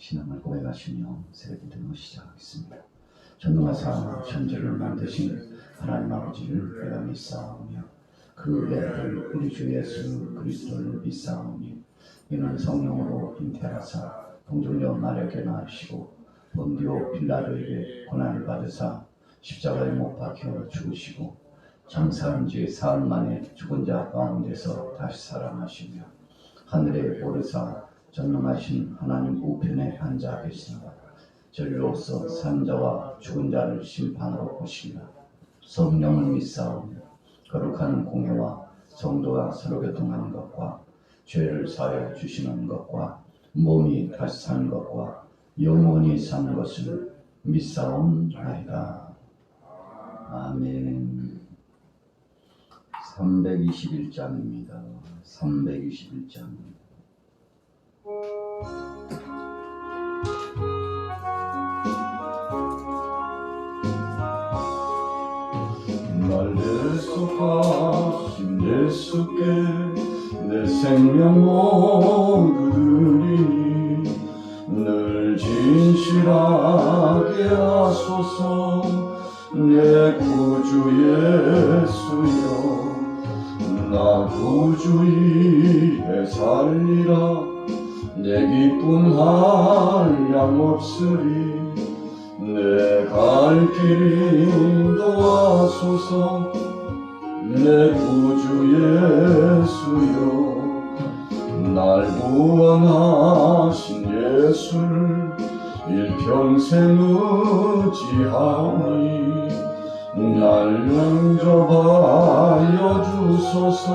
신앙을 고백하시며 새벽 기도를 시작하겠습니다. 전능하사 천지를 만드신 하나님 아버지를 내가 믿사오며 그 외아들 우리 주 예수 그리스도를 믿사오니 이는 성령으로 잉태하사 동정녀 마리아에게 나으시고 본디오 빌라도에게 고난을 받으사 십자가에 못 박혀 죽으시고 장사한 지 사흘 만에 죽은 자 가운데서 다시 살아나시며 하늘에 오르사 전능하신 하나님 우편에 앉아 계시니라. 저리로서 산 자와 죽은 자를 심판하러 오시리라. 성령을 믿사오며 거룩한 공회와 성도가 서로 교통하는 것과 죄를 사하여 주시는 것과 몸이 다시 사는 것과 영원히 사는 것을 믿사옵나이다. 아멘. 321장입니다. 321장. 날 대속하신 예수께 내 생명 모으리니 늘 진실하게 하소서. 내 구주 예수여 나 구주 위에 살리라. 내 기쁨 한량 없으리. 내 갈 길 인도하소서. 내 구주 예수여 날 구원하신 예수를 일평생 의지하오니 날 영접하여 주소서.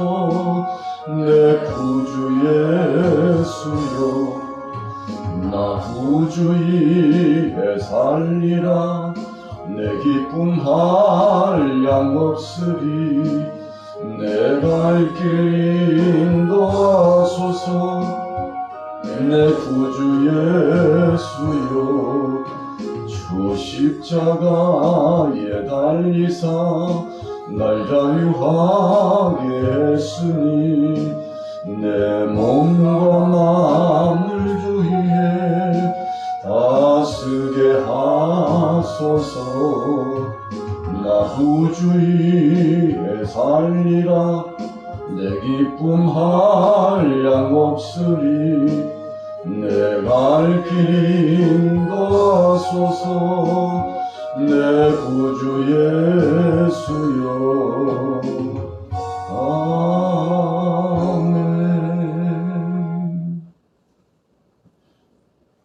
내 구주 예수여 나 구주 위에 살리라. 내 기쁨 한량 없으리. 내 갈 길 인도하소서. 내 구주 예수여 주 십자가에 달리사 날 자유하게 했으니 내 몸과 마음을 주위에 다스게 하소서. 나 구주 위에 살리라. 내 기쁨 한량 없으리. 내 갈 길 인도하소서. 내 구주 예수여 아멘.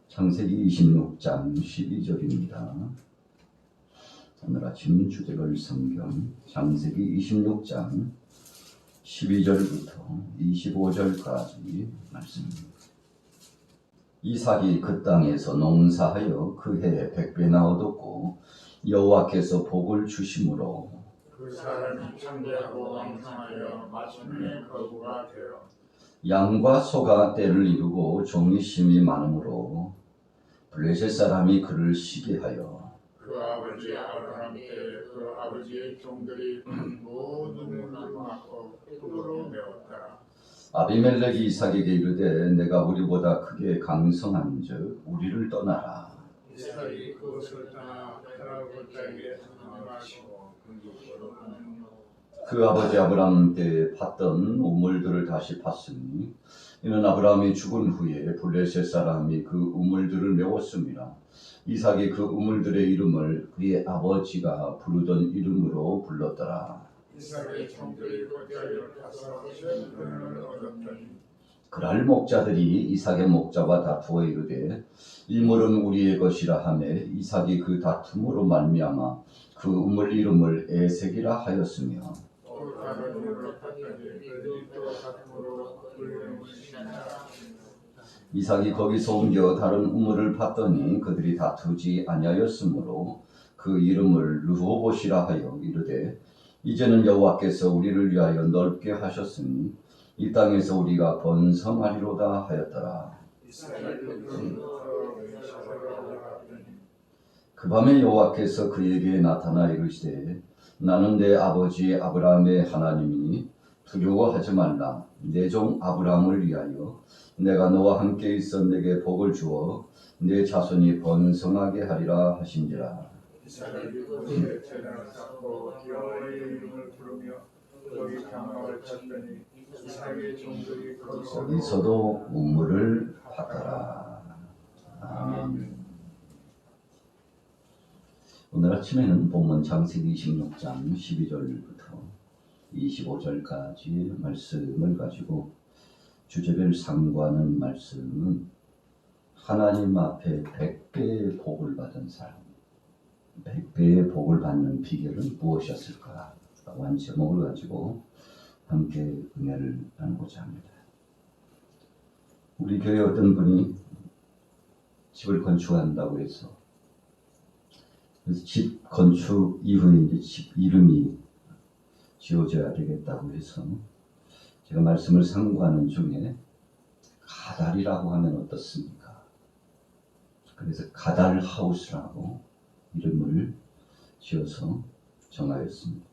창세기 26장 12절입니다. 오늘 아침 주제별 성경 창세기 26장 12절부터 25절까지 말씀입니다. 이삭이 그 땅에서 농사하여 그 해에 100배나 얻었고 여호와께서 복을 주심으로 그 사람이 창대하고 왕성하여 마침내 거부가 되어 양과 소가 떼를 이루고 종이 심이 많으므로 블레셋 사람이 그를 시기하여 그 아버지 아브라함 때 그 아버지의 종들이 모든 낙망하고 흙으로 메웠더라. 아비멜렉이 이삭에게 이르되 내가 우리보다 크게 강성한즉 우리를 떠나라. 이삭이 그것을 떠나 그날 골짜기에 항마하시고 근국으로 그 아버지 아브라함 때 팠던 우물들을 다시 팠으니 이는 아브라함이 죽은 후에 블레셋 사람이 그 우물들을 메웠습니다. 이삭이 그 우물들의 이름을 그의 아버지가 부르던 이름으로 불렀더라. 이삭의 종들이 골짜기를 타서 쇠물을 얻었더니 그날 목자들이 이삭의 목자와 다투어 이르되 이 물은 우리의 것이라 하매 이삭이 그 다툼으로 말미암아 그 우물 이름을 에색이라 하였으며 또 다른 물을 팠더니 그들이 또 다툼으로 그 이름을 신하라. 이삭이 거기서 옮겨 다른 우물을 팠더니 그들이 다투지 아니하였으므로 그 이름을 르호봇이라 하여 이르되 이제는 여호와께서 우리를 위하여 넓게 하셨으니 이 땅에서 우리가 번성하리로다 하였더라. 그 밤에 여호와께서 그에게 나타나 이르시되 나는 내 아버지 아브라함의 하나님이니 두려워하지 말라. 내 종 아브라함을 위하여 내가 너와 함께 있어 내게 복을 주어 내 자손이 번성하게 하리라 하신지라. 이스라엘이 모세의 재단을 쌓고 여호와의 이름을 부르며 거기 장막을 쳤더니 이스라엘의 종들이 거기서도 우물을 팠더라. 아멘. 오늘 아침에는 본문 창세기 26장 12절부터 25절까지의 말씀을 가지고 주제별 상고하는 말씀은 하나님 앞에 100배의 복을 받은 사람, 100배의 복을 받는 비결은 무엇이었을까? 라고 한 제목을 가지고 함께 은혜를 나누고자 합니다. 우리 교회 어떤 분이 집을 건축한다고 해서 그래서 집 건축 이후에 이제 집 이름이 지어져야 되겠다고 해서 제가 말씀을 상고하는 중에 가달이라고 하면 어떻습니까? 그래서 가달 하우스라고 이름을 지어서 정하였습니다.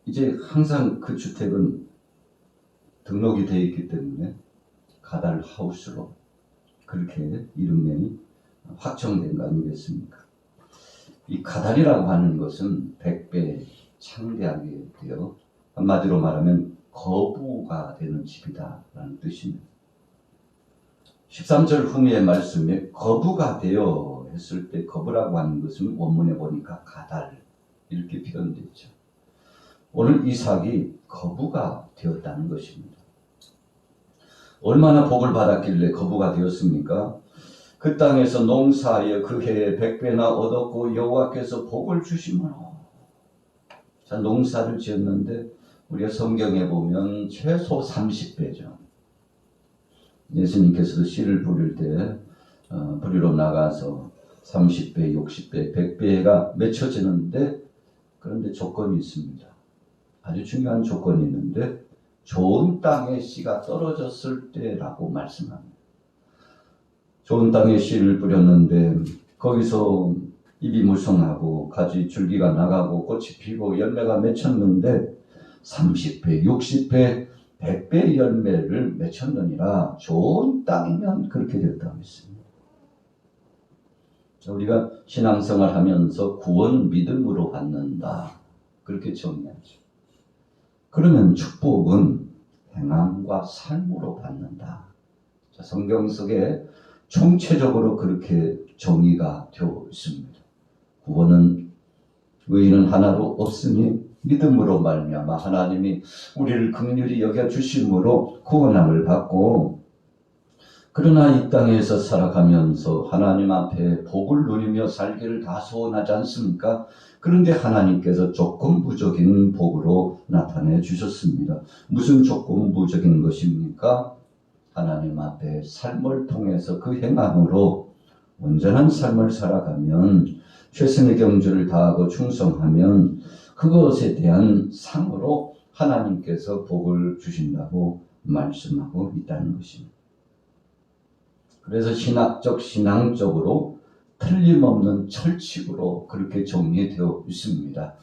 이제 항상 그 주택은 등록이 되어 있기 때문에 가달 하우스로 그렇게 이름명이 확정된 거 아니겠습니까? 이 가달이라고 하는 것은 100배 창대하게 되어 한마디로 말하면 거부가 되는 집이다라는 뜻입니다. 13절 후미의 말씀에 거부가 되어 했을 때 거부라고 하는 것은 원문에 보니까 가달 이렇게 표현되어 있죠. 오늘 이삭이 거부가 되었다는 것입니다. 얼마나 복을 받았길래 거부가 되었습니까? 그 땅에서 농사하여 그 해에 100배나 얻었고 여호와께서 복을 주심으로. 자, 농사를 지었는데 우리가 성경에 보면 최소 30배죠. 예수님께서도 씨를 뿌릴 때 뿌리러 나가서 30배, 60배, 100배가 맺혀지는데 그런데 조건이 있습니다. 아주 중요한 조건이 있는데 좋은 땅에 씨가 떨어졌을 때라고 말씀합니다. 좋은 땅에 씨를 뿌렸는데 거기서 잎이 무성하고 가지 줄기가 나가고 꽃이 피고 열매가 맺혔는데 30배, 60배, 100배 열매를 맺혔느니라. 좋은 땅이면 그렇게 됐다고 했습니다. 우리가 신앙생활 하면서 구원 믿음으로 받는다. 그렇게 정의하죠. 그러면 축복은 행함과 삶으로 받는다. 자, 성경 속에 총체적으로 그렇게 정의가 되어 있습니다. 구원은 의인은 하나도 없으니 믿음으로 말미암아 하나님이 우리를 긍휼히 여겨 주심으로 구원함을 받고, 그러나 이 땅에서 살아가면서 하나님 앞에 복을 누리며 살기를 다 소원하지 않습니까? 그런데 하나님께서 조건부적인 복으로 나타내 주셨습니다. 무슨 조건부적인 것입니까? 하나님 앞에 삶을 통해서 그 행함으로 온전한 삶을 살아가면, 최선의 경주를 다하고 충성하면 그것에 대한 상으로 하나님께서 복을 주신다고 말씀하고 있다는 것입니다. 그래서 신앙적으로 틀림없는 철칙으로 그렇게 정리되어 있습니다.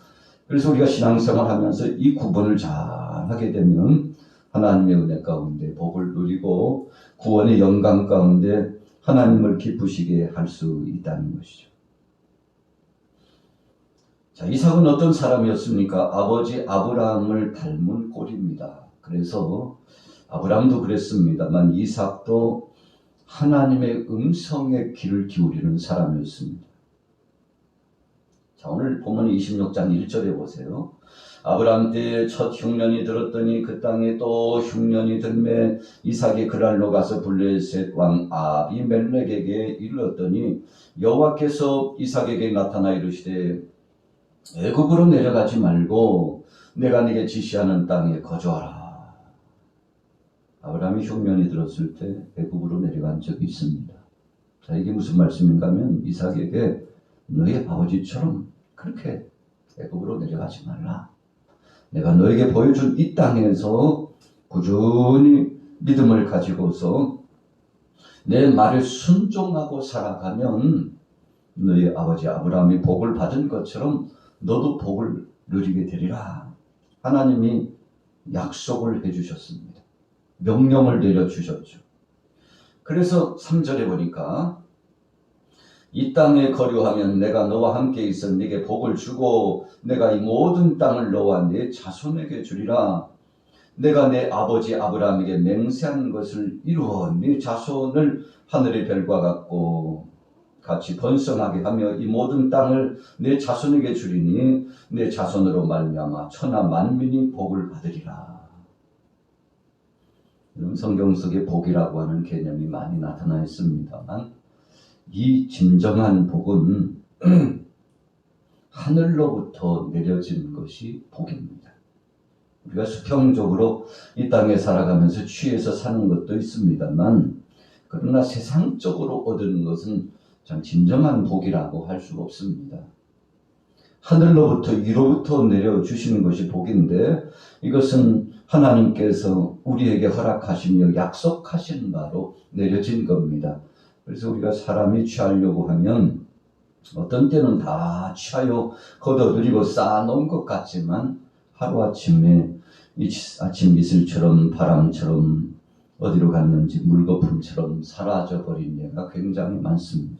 그래서 우리가 신앙생활 하면서 이 구분을 잘 하게 되면 하나님의 은혜 가운데 복을 누리고 구원의 영광 가운데 하나님을 기쁘시게 할 수 있다는 것이죠. 자, 이삭은 어떤 사람이었습니까? 아버지 아브라함을 닮은 꼴입니다. 그래서 아브라함도 그랬습니다만 이삭도 하나님의 음성에 귀를 기울이는 사람이었습니다. 자, 오늘 본문 26장 1절에 보세요. 아브라함 때에 첫 흉년이 들었더니 그 땅에 또 흉년이 들매 이삭이 그랄로 가서 블레셋 왕 아비멜렉에게 이르렀더니 여호와께서 이삭에게 나타나 이르시되 애굽으로 내려가지 말고 내가 네게 지시하는 땅에 거주하라. 아브라함이 흉년이 들었을 때 애굽으로 내려간 적이 있습니다. 자, 이게 무슨 말씀인가 하면 이삭에게 너의 아버지처럼 그렇게 애굽으로 내려가지 말라. 내가 너에게 보여준 이 땅에서 꾸준히 믿음을 가지고서 내 말을 순종하고 살아가면 너의 아버지 아브라함이 복을 받은 것처럼 너도 복을 누리게 되리라. 하나님이 약속을 해주셨습니다. 명령을 내려주셨죠. 그래서 3절에 보니까 이 땅에 거류하면 내가 너와 함께 있어 네게 복을 주고 내가 이 모든 땅을 너와 네 자손에게 주리라. 내가 내 아버지 아브라함에게 맹세한 것을 이루어 네 자손을 하늘의 별과 같이 번성하게 하며 이 모든 땅을 내 자손에게 주리니 내 자손으로 말미암아 천하 만민이 복을 받으리라. 이런 성경 속에 복이라고 하는 개념이 많이 나타나 있습니다만 이 진정한 복은 하늘로부터 내려진 것이 복입니다. 우리가 수평적으로 이 땅에 살아가면서 취해서 사는 것도 있습니다만 그러나 세상적으로 얻는 것은 참 진정한 복이라고 할 수가 없습니다. 하늘로부터 위로부터 내려주시는 것이 복인데 이것은 하나님께서 우리에게 허락하시며 약속하신 바로 내려진 겁니다. 그래서 우리가 사람이 취하려고 하면 어떤 때는 다 취하여 걷어들이고 쌓아놓은 것 같지만 하루아침에 이 아침 이슬처럼 바람처럼 어디로 갔는지 물거품처럼 사라져버린 예가 굉장히 많습니다.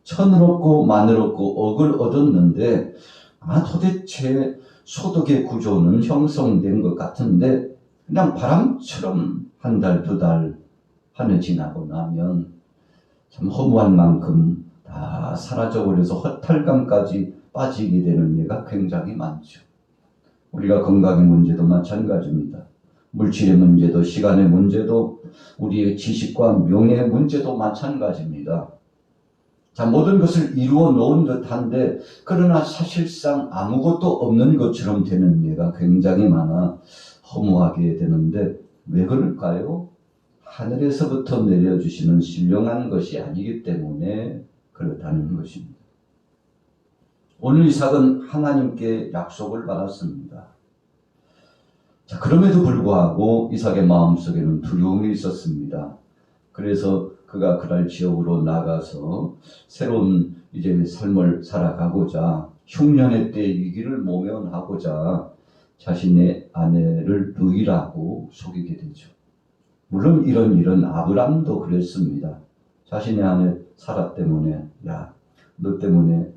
천을 얻고 만을 얻고 억을 얻었는데 도대체 소득의 구조는 형성된 것 같은데 그냥 바람처럼 한 달, 두 달 한 해 지나고 나면 참 허무한 만큼 다 사라져버려서 허탈감까지 빠지게 되는 예가 굉장히 많죠. 우리가 건강의 문제도 마찬가지입니다. 물질의 문제도 시간의 문제도 우리의 지식과 명예의 문제도 마찬가지입니다. 자, 모든 것을 이루어 놓은 듯한데 그러나 사실상 아무것도 없는 것처럼 되는 예가 굉장히 많아 허무하게 되는데 왜 그럴까요? 하늘에서부터 내려주시는 신령한 것이 아니기 때문에 그렇다는 것입니다. 오늘 이삭은 하나님께 약속을 받았습니다. 자, 그럼에도 불구하고 이삭의 마음속에는 두려움이 있었습니다. 그래서 그가 그날 지역으로 나가서 새로운 이제 삶을 살아가고자 흉년의 때 위기를 모면하고자 자신의 아내를 누이라고 속이게 되죠. 물론 이런 일은 아브람도 그랬습니다. 자신의 아내 사라 때문에 너 때문에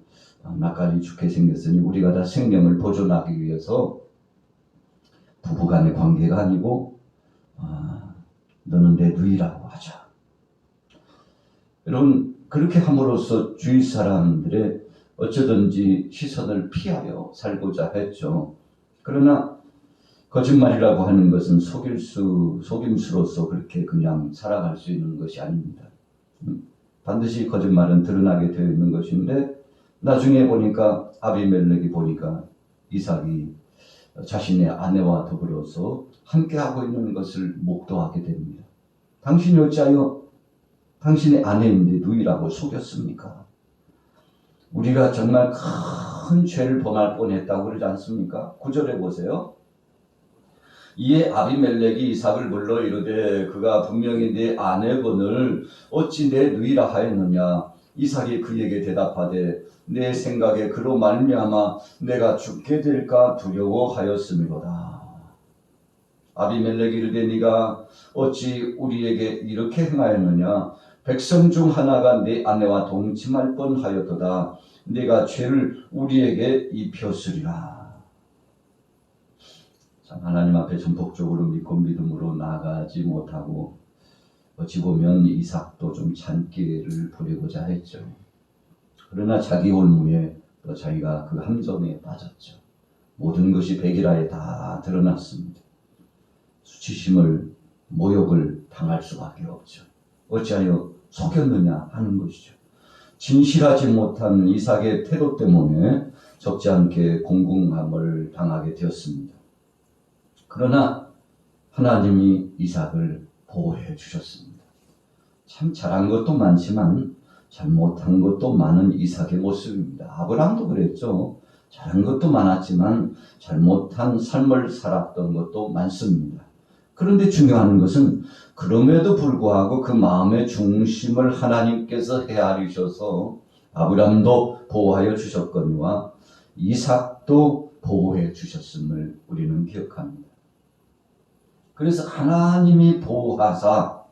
나까지 죽게 생겼으니 우리가 다 생명을 보존하기 위해서 부부간의 관계가 아니고 너는 내 누이라고 하자. 여러분 그렇게 함으로써 주위 사람들의 어쩌든지 시선을 피하여 살고자 했죠. 그러나 거짓말이라고 하는 것은 속임수로서 그렇게 그냥 살아갈 수 있는 것이 아닙니다. 반드시 거짓말은 드러나게 되어 있는 것인데 나중에 보니까 아비멜렉이 보니까 이삭이 자신의 아내와 더불어서 함께하고 있는 것을 목도하게 됩니다. 당신이 어찌하여 당신의 아내인데 누이라고 속였습니까? 우리가 정말 큰 죄를 범할 뻔했다고 그러지 않습니까? 9절에 보세요. 이에 아비멜렉이 이삭을 불러 이르되 그가 분명히 내 아내거늘 어찌 내 누이라 하였느냐. 이삭이 그에게 대답하되 내 생각에 그로 말미암아 내가 죽게 될까 두려워하였음이로다. 아비멜렉이 이르되 네가 어찌 우리에게 이렇게 행하였느냐. 백성 중 하나가 내 아내와 동침할 뻔하였도다. 네가 죄를 우리에게 입혔으리라. 참 하나님 앞에 전폭적으로 믿고 믿음으로 나아가지 못하고 어찌 보면 이삭도 좀 잔기를 부리고자 했죠. 그러나 자기 올무에 또 자기가 그 함정에 빠졌죠. 모든 것이 백일하에 다 드러났습니다. 수치심을 모욕을 당할 수밖에 없죠. 어찌하여 속였느냐 하는 것이죠. 진실하지 못한 이삭의 태도 때문에 적지 않게 공공함을 당하게 되었습니다. 그러나 하나님이 이삭을 보호해 주셨습니다. 참 잘한 것도 많지만 잘못한 것도 많은 이삭의 모습입니다. 아브라함도 그랬죠. 잘한 것도 많았지만 잘못한 삶을 살았던 것도 많습니다. 그런데 중요한 것은 그럼에도 불구하고 그 마음의 중심을 하나님께서 헤아리셔서 아브라함도 보호하여 주셨거니와 이삭도 보호해 주셨음을 우리는 기억합니다. 그래서 하나님이 보호하사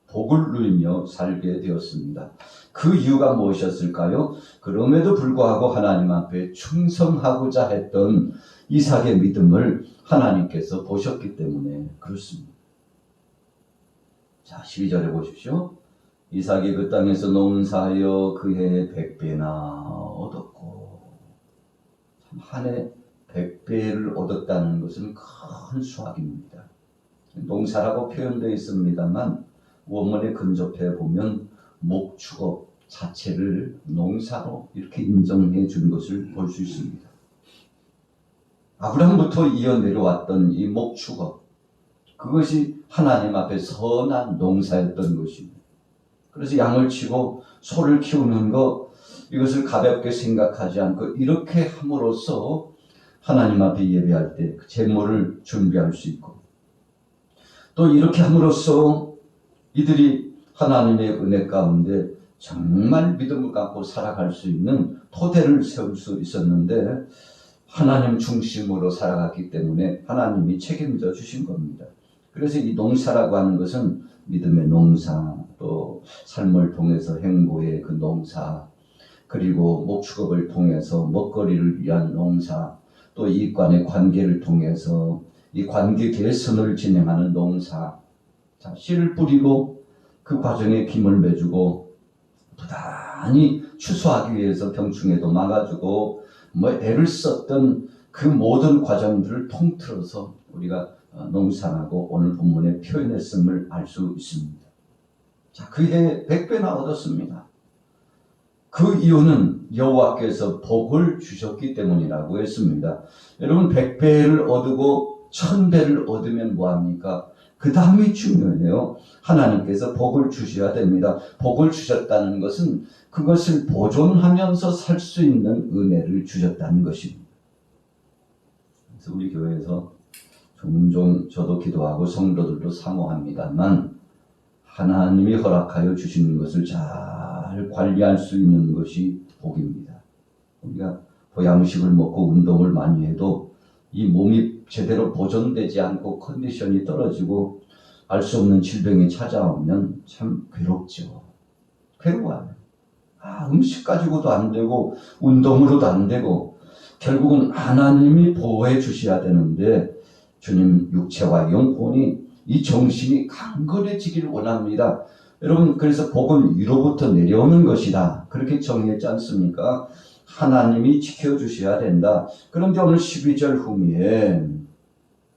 복을 누리며 살게 되었습니다. 그 이유가 무엇이었을까요? 그럼에도 불구하고 하나님 앞에 충성하고자 했던 이삭의 믿음을 하나님께서 보셨기 때문에 그렇습니다. 자, 12절에 보십시오. 이삭이 그 땅에서 농사하여 그 해에 100배나 얻었고, 한 해 100배를 얻었다는 것은 큰 수확입니다. 농사라고 표현되어 있습니다만 원문에 근접해 보면 목축업 자체를 농사로 이렇게 인정해 준 것을 볼 수 있습니다. 아브라함부터 이어 내려왔던 이 목축업, 그것이 하나님 앞에 선한 농사였던 것입니다. 그래서 양을 치고 소를 키우는 것, 이것을 가볍게 생각하지 않고 이렇게 함으로써 하나님 앞에 예배할 때 그 제물을 준비할 수 있고, 또 이렇게 함으로써 이들이 하나님의 은혜 가운데 정말 믿음을 갖고 살아갈 수 있는 토대를 세울 수 있었는데, 하나님 중심으로 살아갔기 때문에 하나님이 책임져 주신 겁니다. 그래서 이 농사라고 하는 것은 믿음의 농사, 또 삶을 통해서 행보의 그 농사, 그리고 목축업을 통해서 먹거리를 위한 농사, 또 이익 간의 관계를 통해서 이 관계 개선을 진행하는 농사. 자, 씨를 뿌리고 그 과정에 김을 매주고 부단히 추수하기 위해서 병충해도 막아주고 애를 썼던 그 모든 과정들을 통틀어서 우리가 농사라고 오늘 본문에 표현했음을 알 수 있습니다. 자, 그 해에 100배나 얻었습니다. 그 이유는 여호와께서 복을 주셨기 때문이라고 했습니다. 여러분, 100배를 얻고 1000배를 얻으면 뭐합니까? 그 다음이 중요해요. 하나님께서 복을 주셔야 됩니다. 복을 주셨다는 것은 그것을 보존하면서 살 수 있는 은혜를 주셨다는 것입니다. 그래서 우리 교회에서 종종 저도 기도하고 성도들도 사모합니다만, 하나님이 허락하여 주시는 것을 잘 관리할 수 있는 것이 복입니다. 우리가 보양식을 먹고 운동을 많이 해도 이 몸이 제대로 보존되지 않고 컨디션이 떨어지고 알 수 없는 질병이 찾아오면 참 괴롭죠. 괴로워요. 음식 가지고도 안 되고 운동으로도 안 되고 결국은 하나님이 보호해 주셔야 되는데, 주님 육체와 영혼이 이 정신이 강건해지기를 원합니다. 여러분, 그래서 복은 위로부터 내려오는 것이다, 그렇게 정의했지 않습니까? 하나님이 지켜주셔야 된다. 그런데 오늘 12절 후미에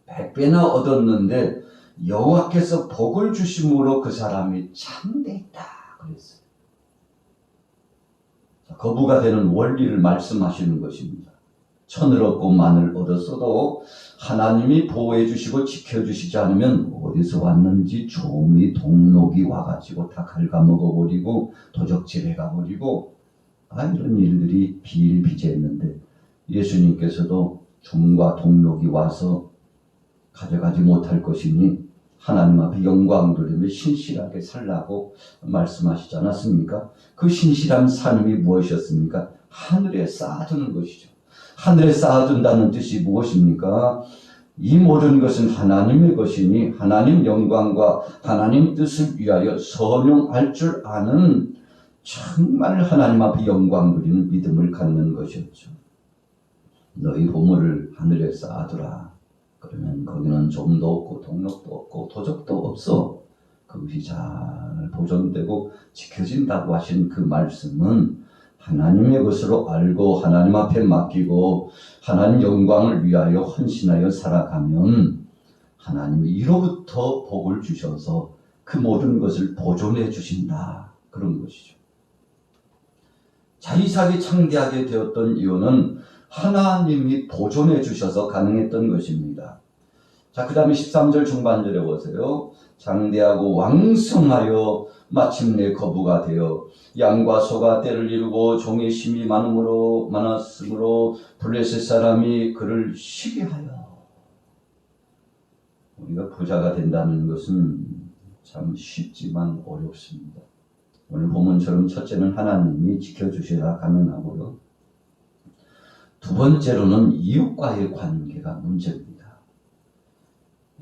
100배나 얻었는데 여호와께서 복을 주심으로 그 사람이 참되었다 그랬어요. 거부가 되는 원리를 말씀하시는 것입니다. 천을 얻고 만을 얻었어도 하나님이 보호해 주시고 지켜주시지 않으면 어디서 왔는지 조미 동록이 와가지고 다 갉아먹어버리고 도적질 해가버리고 이런 일들이 비일비재했는데, 예수님께서도 좀과 동록이 와서 가져가지 못할 것이니 하나님 앞에 영광 돌리며 신실하게 살라고 말씀하시지 않았습니까? 그 신실한 삶이 무엇이었습니까? 하늘에 쌓아두는 것이죠. 하늘에 쌓아둔다는 뜻이 무엇입니까? 이 모든 것은 하나님의 것이니 하나님 영광과 하나님 뜻을 위하여 선용할 줄 아는 정말 하나님 앞에 영광 누리는 믿음을 갖는 것이었죠. 너희 보물을 하늘에 쌓아두라. 그러면 거기는 좀도 없고 동력도 없고 도적도 없어. 그것이 잘 보존되고 지켜진다고 하신 그 말씀은 하나님의 것으로 알고 하나님 앞에 맡기고 하나님 영광을 위하여 헌신하여 살아가면 하나님이 이로부터 복을 주셔서 그 모든 것을 보존해 주신다, 그런 것이죠. 자, 이삭이 창대하게 되었던 이유는 하나님이 보존해 주셔서 가능했던 것입니다. 자, 그 다음에 13절 중반절에 보세요. 장대하고 왕성하여 마침내 거부가 되어 양과 소가 떼를 이루고 종의 심이 많았으므로 블레셋 사람이 그를 시기하여. 우리가 부자가 된다는 것은 참 쉽지만 어렵습니다. 오늘 본문처럼 첫째는 하나님이 지켜주셔야 가능하고요. 두 번째로는 이웃과의 관계가 문제입니다.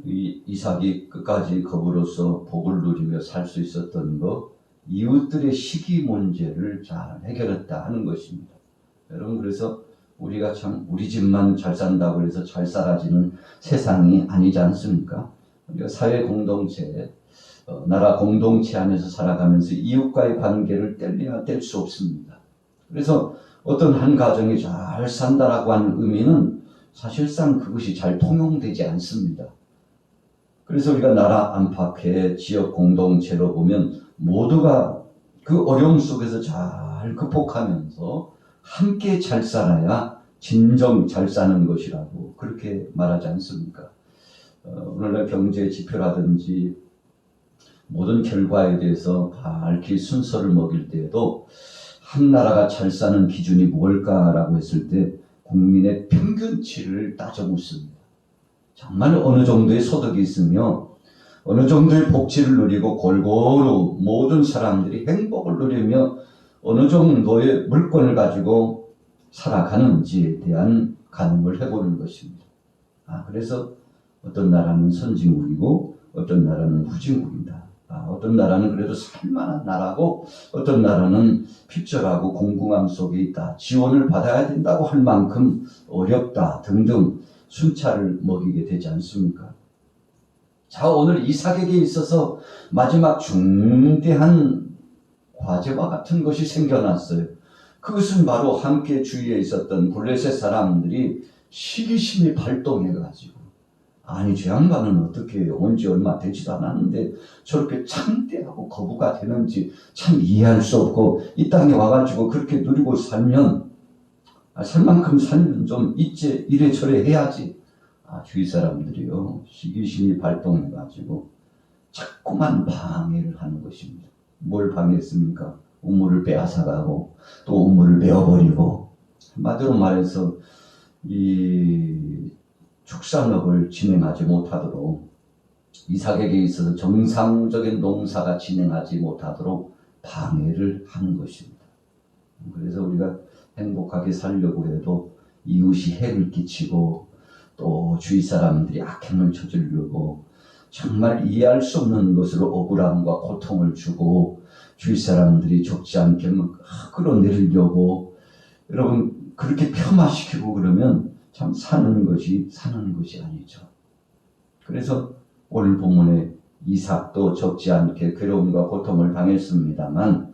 이삭이 끝까지 거부로서 복을 누리며 살 수 있었던 것, 이웃들의 시기 문제를 잘 해결했다 하는 것입니다. 여러분, 그래서 우리가 참 우리 집만 잘 산다고 해서 잘 살아지는 세상이 아니지 않습니까? 우리가 사회 공동체, 나라 공동체 안에서 살아가면서 이웃과의 관계를 뗄래야 뗄 수 없습니다. 그래서 어떤 한 가정이 잘 산다라고 하는 의미는 사실상 그것이 잘 통용되지 않습니다. 그래서 우리가 나라 안팎의 지역 공동체로 보면 모두가 그 어려움 속에서 잘 극복하면서 함께 잘 살아야 진정 잘 사는 것이라고 그렇게 말하지 않습니까? 오늘날 경제 지표라든지 모든 결과에 대해서 밝히 순서를 먹일 때에도 한 나라가 잘 사는 기준이 뭘까라고 했을 때 국민의 평균치를 따져 묻습니다. 정말 어느 정도의 소득이 있으며 어느 정도의 복지를 누리고 골고루 모든 사람들이 행복을 누리며 어느 정도의 물건을 가지고 살아가는지에 대한 가늠을 해보는 것입니다. 그래서 어떤 나라는 선진국이고 어떤 나라는 후진국이다. 어떤 나라는 그래도 살만한 나라고 어떤 나라는 핍절하고 공공함 속에 있다. 지원을 받아야 된다고 할 만큼 어렵다 등등 순찰을 먹이게 되지 않습니까? 자, 오늘 이삭에게 있어서 마지막 중대한 과제와 같은 것이 생겨났어요. 그것은 바로 함께 주위에 있었던 블레셋 사람들이 시기심이 발동해가지고 아니 저 양반은 어떻게 온 지 얼마 되지도 않았는데 저렇게 창대하고 거부가 되는지 참 이해할 수 없고 이 땅에 와가지고 그렇게 누리고 살면 살 만큼 살면 좀 있지 이래저래 해야지. 주위 사람들이요 시기심이 발동해가지고 자꾸만 방해를 하는 것입니다. 뭘 방해했습니까? 우물을 빼앗아가고 또 우물을 메어버리고 한마디로 말해서 이 축산업을 진행하지 못하도록 이삭에게 있어서 정상적인 농사가 진행하지 못하도록 방해를 하는 것입니다. 그래서 우리가 행복하게 살려고 해도 이웃이 해를 끼치고 또 주위 사람들이 악행을 저지르고 정말 이해할 수 없는 것으로 억울함과 고통을 주고 주위 사람들이 적지 않게 끌어내리려고 여러분 그렇게 폄하시키고 그러면 참 사는 것이 아니죠. 그래서 오늘 본문에 이삭도 적지 않게 괴로움과 고통을 당했습니다만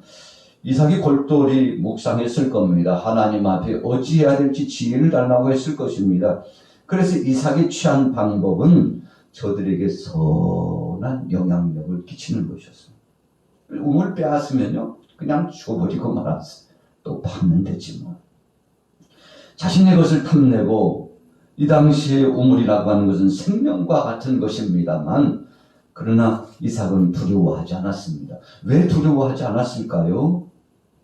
이삭이 골똘히 묵상했을 겁니다. 하나님 앞에 어찌해야 될지 지혜를 달라고 했을 것입니다. 그래서 이삭이 취한 방법은 저들에게 선한 영향력을 끼치는 것이었습니다. 우물 빼앗으면요 그냥 죽어버리고 말았어요. 또 파면 되지 뭐. 자신의 것을 탐내고 이 당시에 우물이라고 하는 것은 생명과 같은 것입니다만 그러나 이삭은 두려워하지 않았습니다. 왜 두려워하지 않았을까요?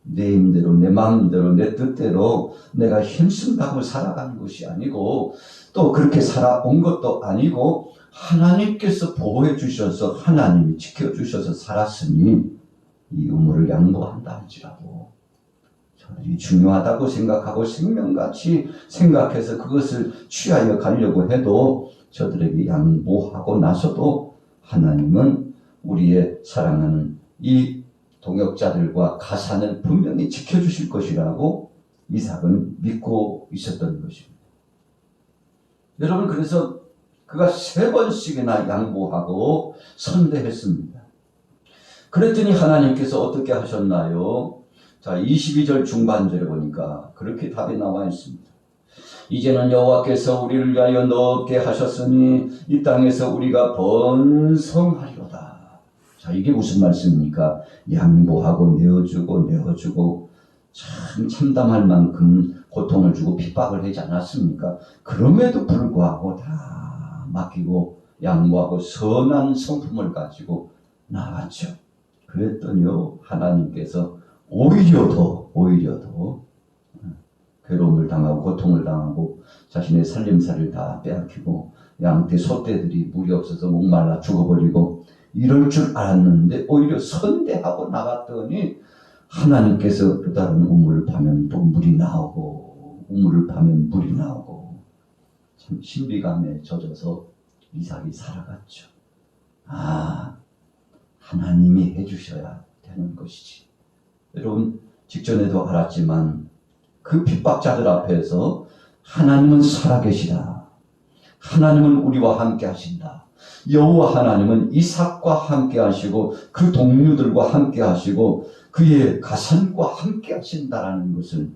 내 힘대로 내 마음대로 내 뜻대로 내가 힘쓴다고 살아가는 것이 아니고 또 그렇게 살아온 것도 아니고 하나님께서 보호해 주셔서 하나님이 지켜주셔서 살았으니 이 우물을 양보한다 할지라도 저들이 중요하다고 생각하고 생명같이 생각해서 그것을 취하여 가려고 해도 저들에게 양보하고 나서도 하나님은 우리의 사랑하는 이 동역자들과 가산을 분명히 지켜주실 것이라고 이삭은 믿고 있었던 것입니다. 여러분 그래서 그가 3번씩이나 양보하고 선대했습니다. 그랬더니 하나님께서 어떻게 하셨나요? 자, 22절 중반절에 보니까 그렇게 답이 나와 있습니다. 이제는 여호와께서 우리를 위하여 넓게 하셨으니 이 땅에서 우리가 번성하리로다. 자, 이게 무슨 말씀입니까? 양보하고 내어주고 참 참담할 만큼 고통을 주고 핍박을 하지 않았습니까? 그럼에도 불구하고 다 맡기고 양보하고 선한 성품을 가지고 나갔죠. 그랬더니요 하나님께서 오히려 더 괴로움을 당하고 고통을 당하고 자신의 살림살이를 다 빼앗기고 양떼 소떼들이 물이 없어서 목말라 죽어버리고 이럴 줄 알았는데 오히려 선대하고 나갔더니 하나님께서 또 다른 우물을 파면 또 물이 나오고 우물을 파면 물이 나오고 참 신비감에 젖어서 이삭이 살아갔죠. 하나님이 해주셔야 되는 것이지. 여러분 직전에도 알았지만 그 핍박자들 앞에서 하나님은 살아계시다. 하나님은 우리와 함께 하신다. 여호와 하나님은 이삭과 함께 하시고 그 동료들과 함께 하시고 그의 가산과 함께 하신다라는 것을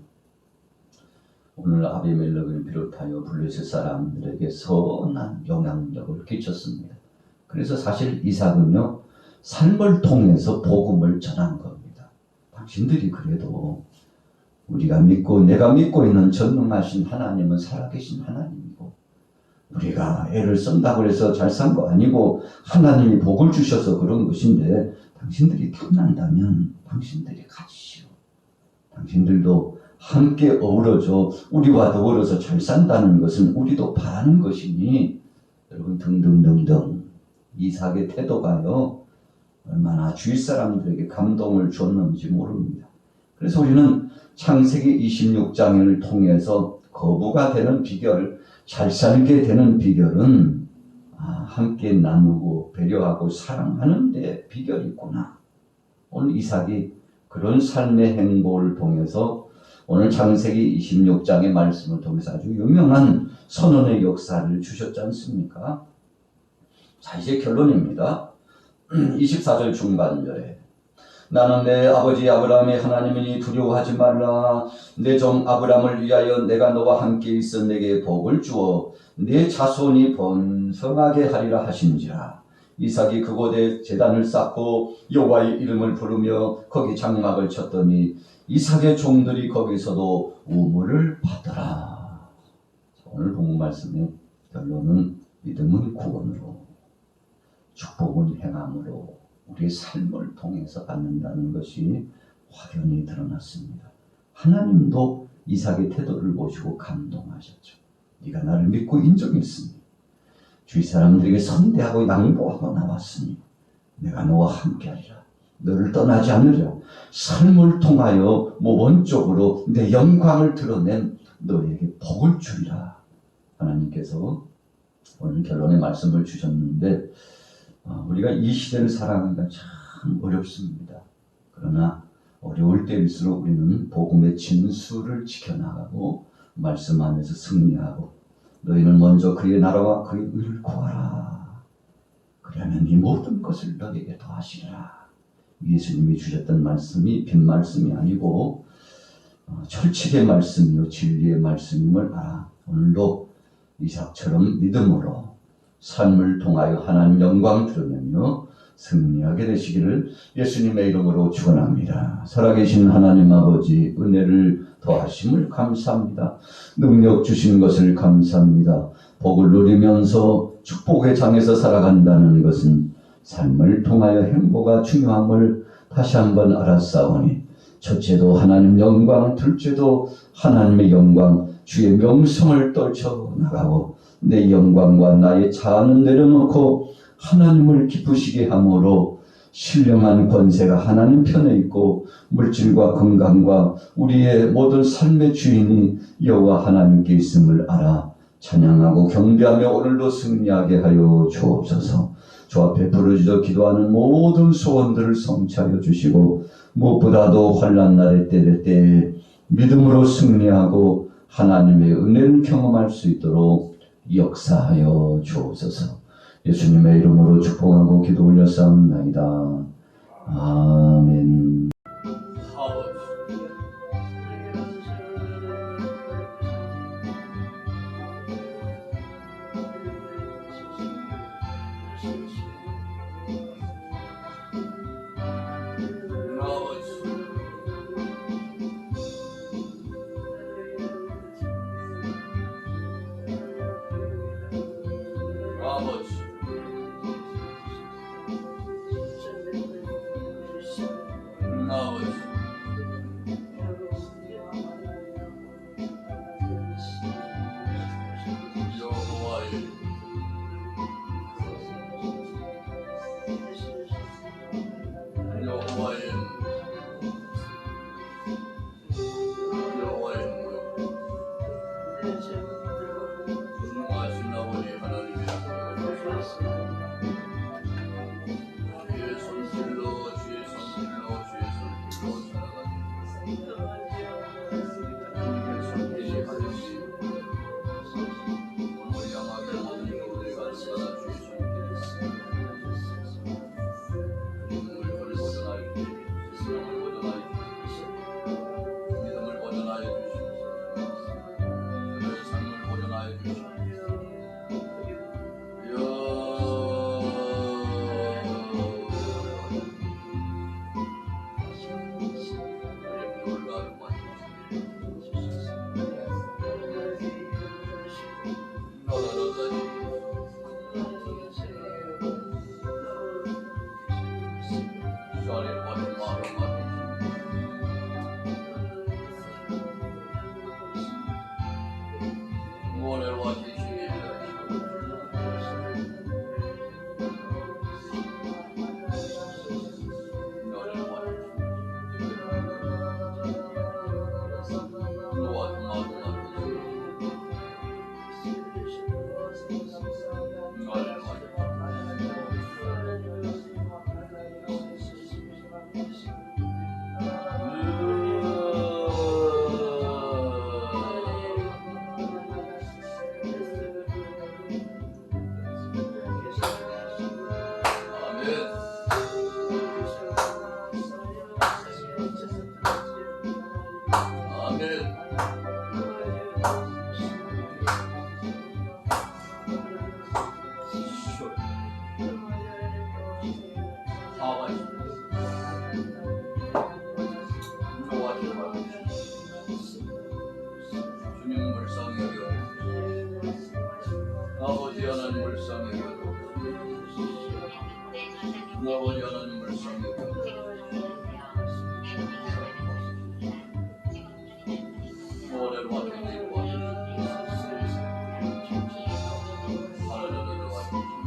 오늘 아비멜렉을 비롯하여 블레셋 사람들에게 선한 영향력을 끼쳤습니다. 그래서 사실 이삭은요 삶을 통해서 복음을 전한 겁니다. 당신들이 그래도 우리가 믿고 내가 믿고 있는 전능하신 하나님은 살아계신 하나님이고 우리가 애를 쓴다고 해서 잘 산 거 아니고 하나님이 복을 주셔서 그런 것인데 당신들이 탐난다면 당신들이 가지시오. 당신들도 함께 어우러져 우리와 더불어서 잘 산다는 것은 우리도 바라는 것이니 여러분 등등등등 이삭의 태도가요 얼마나 주위 사람들에게 감동을 줬는지 모릅니다. 그래서 우리는 창세기 26장을 통해서 거부가 되는 비결, 잘 살게 되는 비결은 함께 나누고 배려하고 사랑하는 데 비결이 있구나. 오늘 이삭이 그런 삶의 행보를 통해서 오늘 창세기 26장의 말씀을 통해서 아주 유명한 선언의 역사를 주셨지 않습니까? 자, 이제 결론입니다. 24절 중반절에 나는 내 아버지 아브라함의 하나님이니 두려워하지 말라. 내 종 아브라함을 위하여 내가 너와 함께 있어 내게 복을 주어 내 자손이 번성하게 하리라 하신지라. 이삭이 그곳에 제단을 쌓고 여호와의 이름을 부르며 거기 장막을 쳤더니 이삭의 종들이 거기서도 우물을 받더라. 오늘 본문 말씀의 결론은 믿음은 구원으로 축복은 행함으로 우리의 삶을 통해서 받는다는 것이 확연히 드러났습니다. 하나님도 이삭의 태도를 보시고 감동하셨죠. 네가 나를 믿고 인정했으니 주위 사람들에게 선대하고 양보하고 나왔으니 내가 너와 함께하리라. 너를 떠나지 않으리라. 삶을 통하여 모범적으로 내 영광을 드러낸 너에게 복을 주리라. 하나님께서 오늘 결론의 말씀을 주셨는데 우리가 이 시대를 살아가기가 참 어렵습니다. 그러나 어려울 때일수록 우리는 복음의 진수를 지켜나가고 말씀 안에서 승리하고 너희는 먼저 그의 나라와 그의 의를 구하라. 그러면 이 모든 것을 너에게 더하시리라. 예수님이 주셨던 말씀이 빈 말씀이 아니고 철칙의 말씀이요 진리의 말씀임을 알아. 오늘도 이삭처럼 믿음으로 삶을 통하여 하나님 영광 드러내며 승리하게 되시기를 예수님의 이름으로 축원합니다. 살아계신 하나님 아버지 은혜를 더하심을 감사합니다. 능력 주신 것을 감사합니다. 복을 누리면서 축복의 장에서 살아간다는 것은 삶을 통하여 행보가 중요함을 다시 한번 알았사오니 첫째도 하나님 영광, 둘째도 하나님의 영광, 주의 명성을 떨쳐나가고 내 영광과 나의 자아는 내려놓고 하나님을 기쁘시게 함으로 신령한 권세가 하나님 편에 있고 물질과 건강과 우리의 모든 삶의 주인이 여호와 하나님께 있음을 알아 찬양하고 경배하며 오늘도 승리하게 하여 주옵소서. 주 앞에 부르짖어 기도하는 모든 소원들을 성취하여 주시고 무엇보다도 환난 날의 때에 믿음으로 승리하고 하나님의 은혜를 경험할 수 있도록 역사하여 주옵소서. 예수님의 이름으로 축복하고 기도 올렸사옵나이다. 아멘. 아버지 하나님 불쌍히 여겨 아버지 하나님 불쌍히 여겨 노래로 와주시고 하나님을 와주시고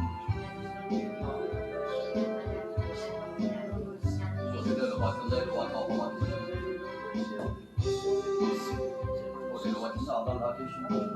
저들을 와준다고 와서 와주시고 어디로 와준다 아가 와주시고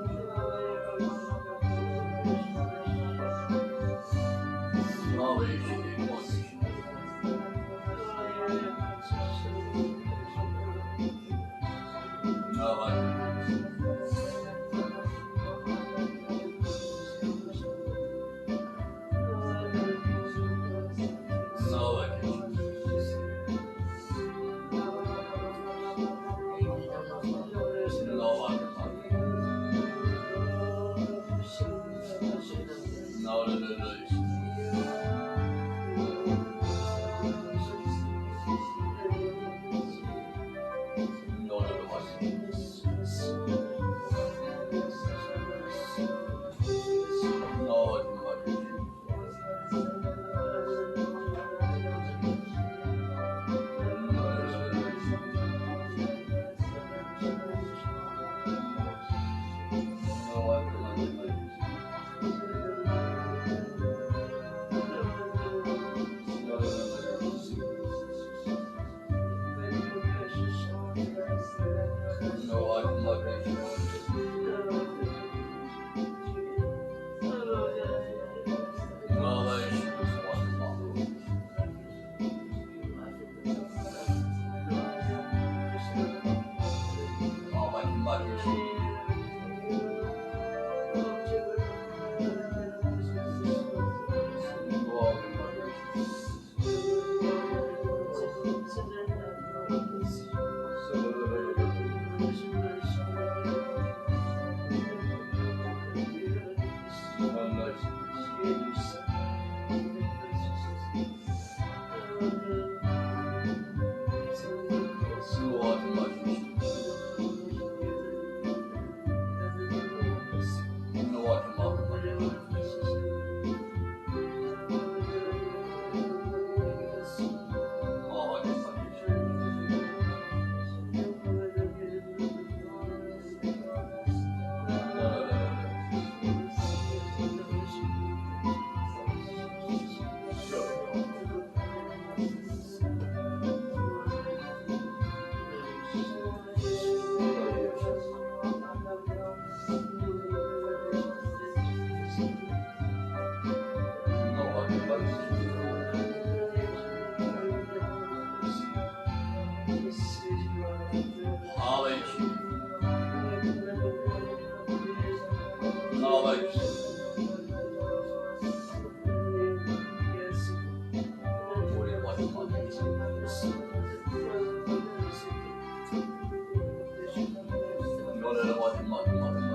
노래를 와준